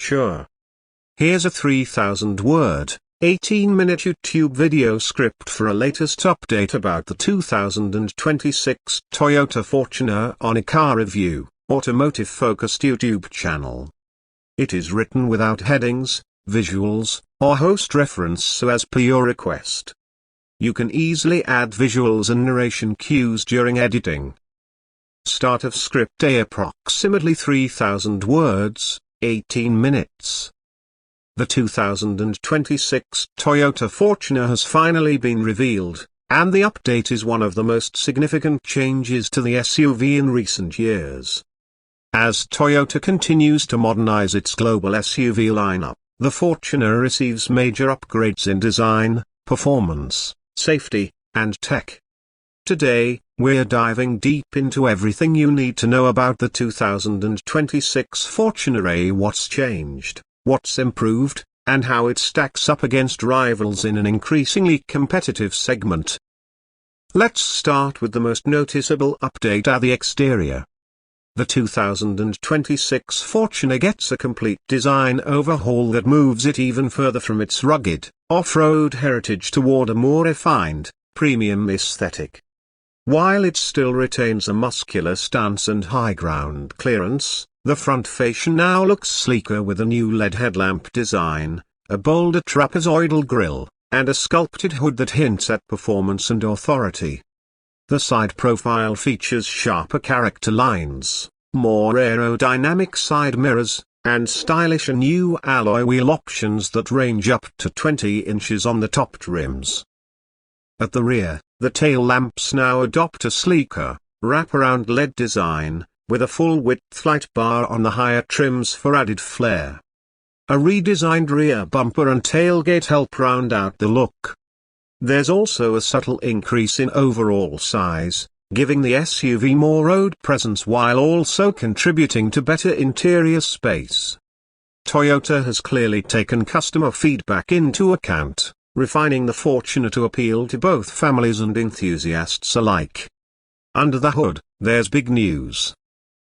Sure. Here's a 3,000-word, 18-minute YouTube video script for a latest update about the 2026 Toyota Fortuner on a car review, automotive-focused YouTube channel. It is written without headings, visuals, or host reference, so as per your request. You can easily add visuals and narration cues during editing. Start of script A, approximately 3,000 words, 18 minutes. The 2026 Toyota Fortuner has finally been revealed, and the update is one of the most significant changes to the SUV in recent years. As Toyota continues to modernize its global SUV lineup, the Fortuner receives major upgrades in design, performance, safety, and tech. Today, we're diving deep into everything you need to know about the 2026 Fortuner A: what's changed, what's improved, and how it stacks up against rivals in an increasingly competitive segment. Let's start with the most noticeable update at the exterior. The 2026 Fortuner gets a complete design overhaul that moves it even further from its rugged, off-road heritage toward a more refined, premium aesthetic. While it still retains a muscular stance and high ground clearance, the front fascia now looks sleeker with a new LED headlamp design, a bolder trapezoidal grille, and a sculpted hood that hints at performance and authority. The side profile features sharper character lines, more aerodynamic side mirrors, and stylish new alloy wheel options that range up to 20 inches on the topped rims. At the rear, the tail lamps now adopt a sleeker, wraparound LED design, with a full-width light bar on the higher trims for added flair. A redesigned rear bumper and tailgate help round out the look. There's also a subtle increase in overall size, giving the SUV more road presence while also contributing to better interior space. Toyota has clearly taken customer feedback into account, refining the Fortuner to appeal to both families and enthusiasts alike. Under the hood, there's big news.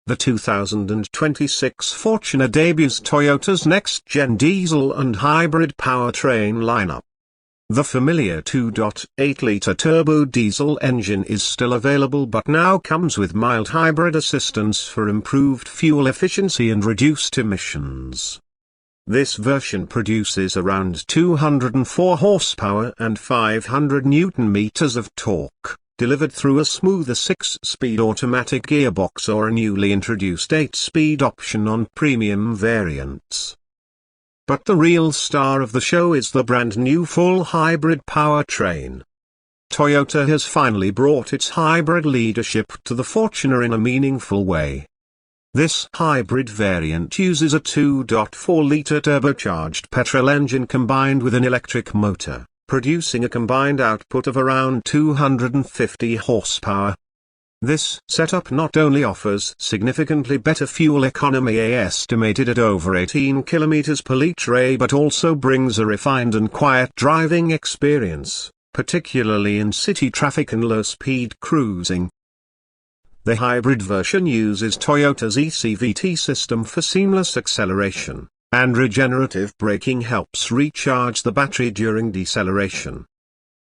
The 2026 Fortuner debuts Toyota's next-gen diesel and hybrid powertrain lineup. The familiar 2.8-liter turbo diesel engine is still available but now comes with mild hybrid assistance for improved fuel efficiency and reduced emissions. This version produces around 204 horsepower and 500 Nm of torque, delivered through a smoother 6-speed automatic gearbox or a newly introduced 8-speed option on premium variants. But the real star of the show is the brand new full hybrid powertrain. Toyota has finally brought its hybrid leadership to the Fortuner in a meaningful way. This hybrid variant uses a 2.4-liter turbocharged petrol engine combined with an electric motor, producing a combined output of around 250 horsepower. This setup not only offers significantly better fuel economy, estimated at over 18 km per litre, but also brings a refined and quiet driving experience, particularly in city traffic and low-speed cruising. The hybrid version uses Toyota's eCVT system for seamless acceleration, and regenerative braking helps recharge the battery during deceleration.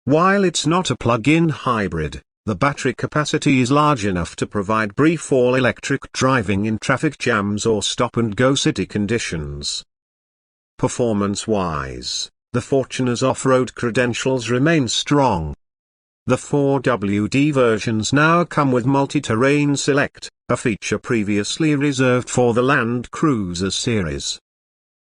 While it's not a plug-in hybrid, the battery capacity is large enough to provide brief all-electric driving in traffic jams or stop-and-go city conditions. Performance-wise, the Fortuner's off-road credentials remain strong. The 4WD versions now come with multi-terrain select, a feature previously reserved for the Land Cruiser series.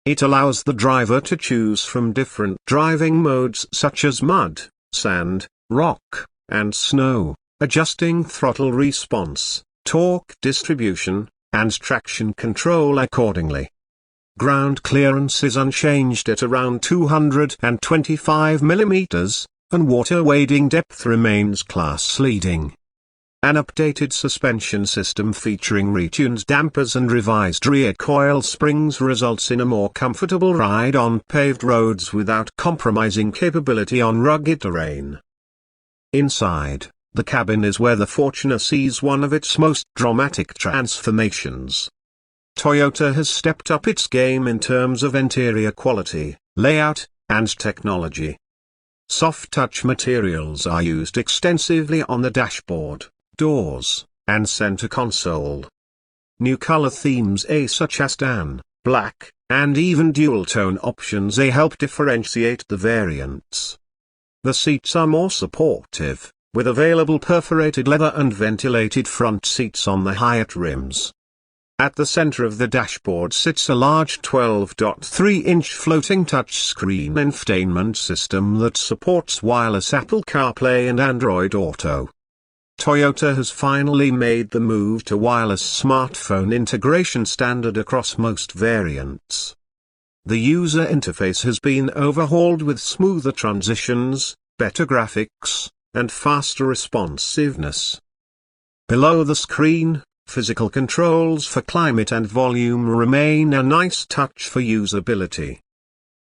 It allows the driver to choose from different driving modes such as mud, sand, rock, and snow, adjusting throttle response, torque distribution, and traction control accordingly. Ground clearance is unchanged at around 225 mm, and water wading depth remains class-leading. An updated suspension system featuring retuned dampers and revised rear coil springs results in a more comfortable ride on paved roads without compromising capability on rugged terrain. Inside, the cabin is where the Fortuner sees one of its most dramatic transformations. Toyota has stepped up its game in terms of interior quality, layout, and technology. Soft touch materials are used extensively on the dashboard, doors, and center console. New color themes such as tan, black, and even dual-tone options help differentiate the variants. The seats are more supportive, with available perforated leather and ventilated front seats on the higher trims. At the center of the dashboard sits a large 12.3-inch floating touchscreen infotainment system that supports wireless Apple CarPlay and Android Auto. Toyota has finally made the move to wireless smartphone integration standard across most variants. The user interface has been overhauled with smoother transitions, better graphics, and faster responsiveness. Below the screen, physical controls for climate and volume remain a nice touch for usability.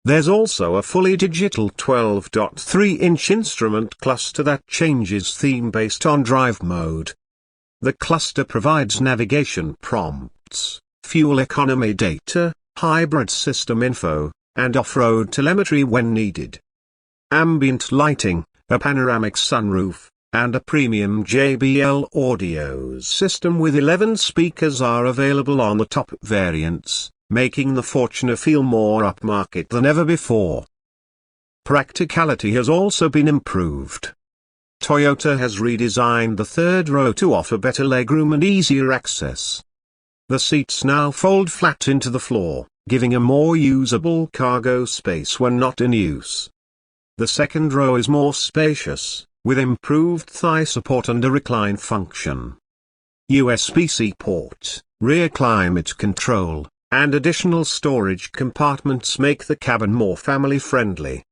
There's also a fully digital 12.3-inch instrument cluster that changes theme based on drive mode. The cluster provides navigation prompts, fuel economy data, hybrid system info, and off-road telemetry when needed. Ambient lighting, a panoramic sunroof, and a premium JBL audio system with 11 speakers are available on the top variants, making the Fortuner feel more upmarket than ever before. Practicality has also been improved. Toyota has redesigned the third row to offer better legroom and easier access. The seats now fold flat into the floor, giving a more usable cargo space when not in use. The second row is more spacious, with improved thigh support and a recline function. USB-C port, rear climate control, and additional storage compartments make the cabin more family-friendly.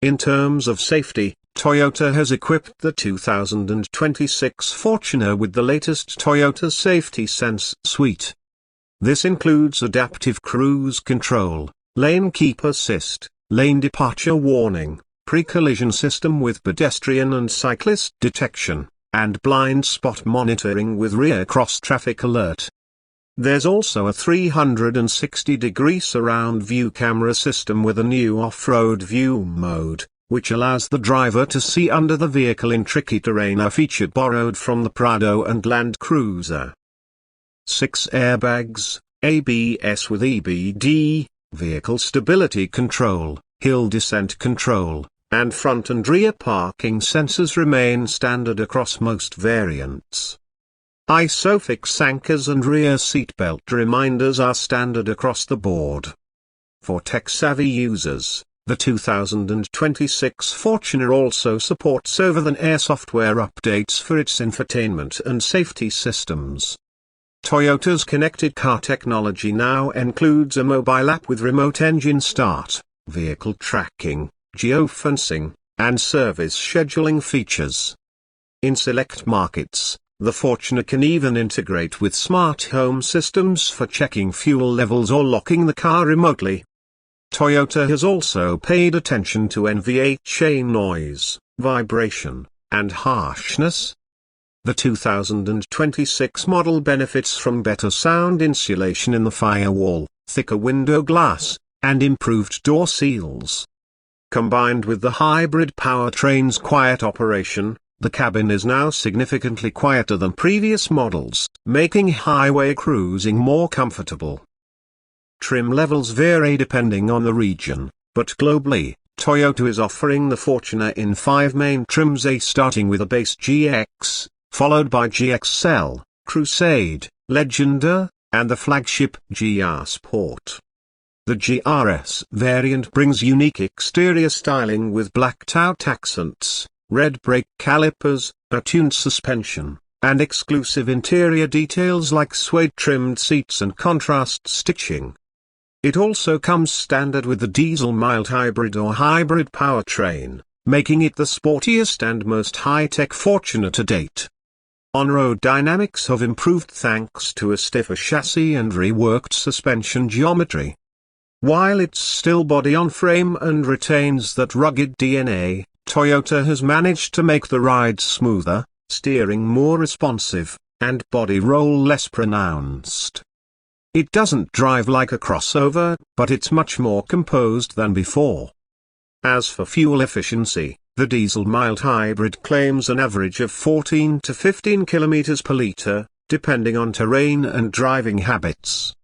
In terms of safety, Toyota has equipped the 2026 Fortuner with the latest Toyota Safety Sense suite. This includes adaptive cruise control, lane keep assist, lane departure warning, pre-collision system with pedestrian and cyclist detection, and blind spot monitoring with rear cross-traffic alert. There's also a 360-degree surround view camera system with a new off-road view mode, which allows the driver to see under the vehicle in tricky terrain, a feature borrowed from the Prado and Land Cruiser. 6 airbags, ABS with EBD, vehicle stability control, hill descent control, and front and rear parking sensors remain standard across most variants. ISOFIX anchors and rear seatbelt reminders are standard across the board. For tech-savvy users, the 2026 Fortuner also supports over-the-air software updates for its infotainment and safety systems. Toyota's connected car technology now includes a mobile app with remote engine start, vehicle tracking, geofencing, and service scheduling features. In select markets, the Fortuner can even integrate with smart home systems for checking fuel levels or locking the car remotely. Toyota has also paid attention to NVHA noise, vibration, and harshness. The 2026 model benefits from better sound insulation in the firewall, thicker window glass, and improved door seals. Combined with the hybrid powertrain's quiet operation, the cabin is now significantly quieter than previous models, making highway cruising more comfortable. Trim levels vary depending on the region, but globally, Toyota is offering the Fortuner in 5 main trims, starting with a base GX, followed by GXL, Crusade, Legender, and the flagship GR Sport. The GRS variant brings unique exterior styling with blacked-out accents, red brake calipers, a tuned suspension, and exclusive interior details like suede-trimmed seats and contrast stitching. It also comes standard with the diesel mild hybrid or hybrid powertrain, making it the sportiest and most high-tech Fortuner to date. On-road dynamics have improved thanks to a stiffer chassis and reworked suspension geometry. While it's still body-on-frame and retains that rugged DNA, Toyota has managed to make the ride smoother, steering more responsive, and body roll less pronounced. It doesn't drive like a crossover, but it's much more composed than before. As for fuel efficiency, the diesel mild hybrid claims an average of 14 to 15 km per litre, depending on terrain and driving habits.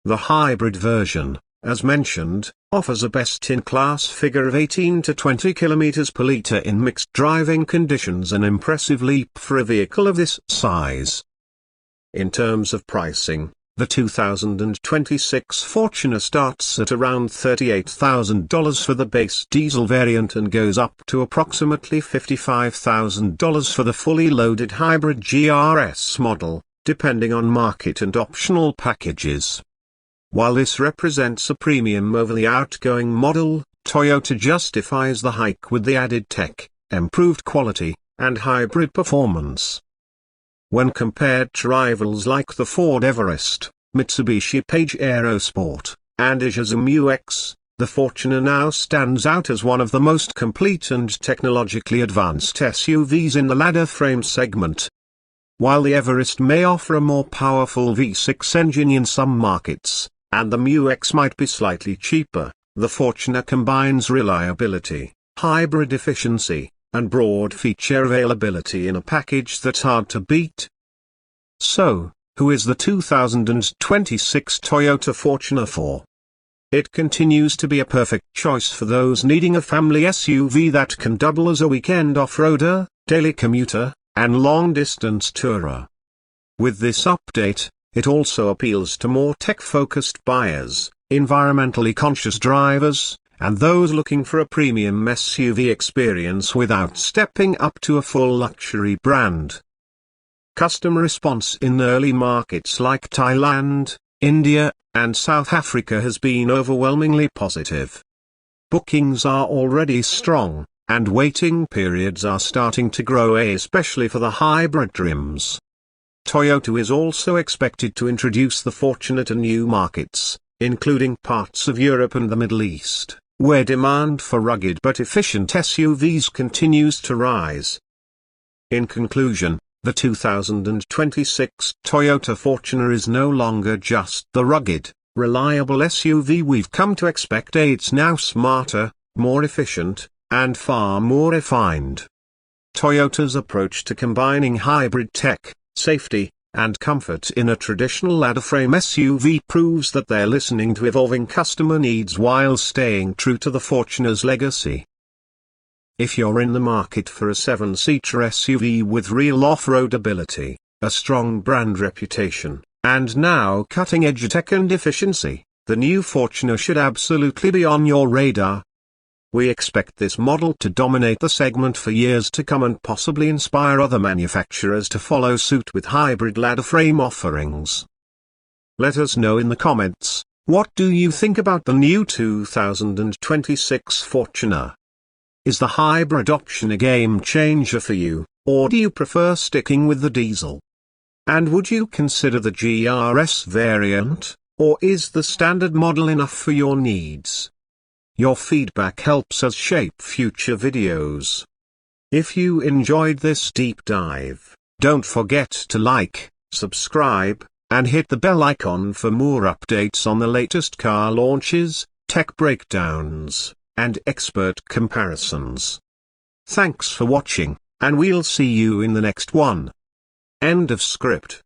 The hybrid version, as mentioned, offers a best-in-class figure of 18 to 20 km per litre in mixed driving conditions, an impressive leap for a vehicle of this size. In terms of pricing, the 2026 Fortuner starts at around $38,000 for the base diesel variant and goes up to approximately $55,000 for the fully loaded hybrid GRS model, depending on market and optional packages. While this represents a premium over the outgoing model, Toyota justifies the hike with the added tech, improved quality, and hybrid performance. When compared to rivals like the Ford Everest, Mitsubishi Pajero Sport, and Isuzu MU-X, the Fortuner now stands out as one of the most complete and technologically advanced SUVs in the ladder frame segment. While the Everest may offer a more powerful V6 engine in some markets, and the MU-X might be slightly cheaper, the Fortuner combines reliability, hybrid efficiency, and broad feature availability in a package that's hard to beat. So, who is the 2026 Toyota Fortuner for? It continues to be a perfect choice for those needing a family SUV that can double as a weekend off-roader, daily commuter, and long-distance tourer. With this update, it also appeals to more tech-focused buyers, environmentally conscious drivers, and those looking for a premium SUV experience without stepping up to a full luxury brand. Customer response in early markets like Thailand, India, and South Africa has been overwhelmingly positive. Bookings are already strong, and waiting periods are starting to grow, especially for the hybrid trims. Toyota is also expected to introduce the Fortuner to new markets, including parts of Europe and the Middle East, where demand for rugged but efficient SUVs continues to rise. In conclusion, the 2026 Toyota Fortuner is no longer just the rugged, reliable SUV we've come to expect. It's now smarter, more efficient, and far more refined. Toyota's approach to combining hybrid tech, safety, and comfort in a traditional ladder frame SUV proves that they're listening to evolving customer needs while staying true to the Fortuner's legacy. If you're in the market for a 7-seater SUV with real off-road ability, a strong brand reputation, and now cutting-edge tech and efficiency, the new Fortuner should absolutely be on your radar. We expect this model to dominate the segment for years to come and possibly inspire other manufacturers to follow suit with hybrid ladder frame offerings. Let us know in the comments, what do you think about the new 2026 Fortuner? Is the hybrid option a game changer for you, or do you prefer sticking with the diesel? And would you consider the GRS variant, or is the standard model enough for your needs? Your feedback helps us shape future videos. If you enjoyed this deep dive, don't forget to like, subscribe, and hit the bell icon for more updates on the latest car launches, tech breakdowns, and expert comparisons. Thanks for watching, and we'll see you in the next one. End of script.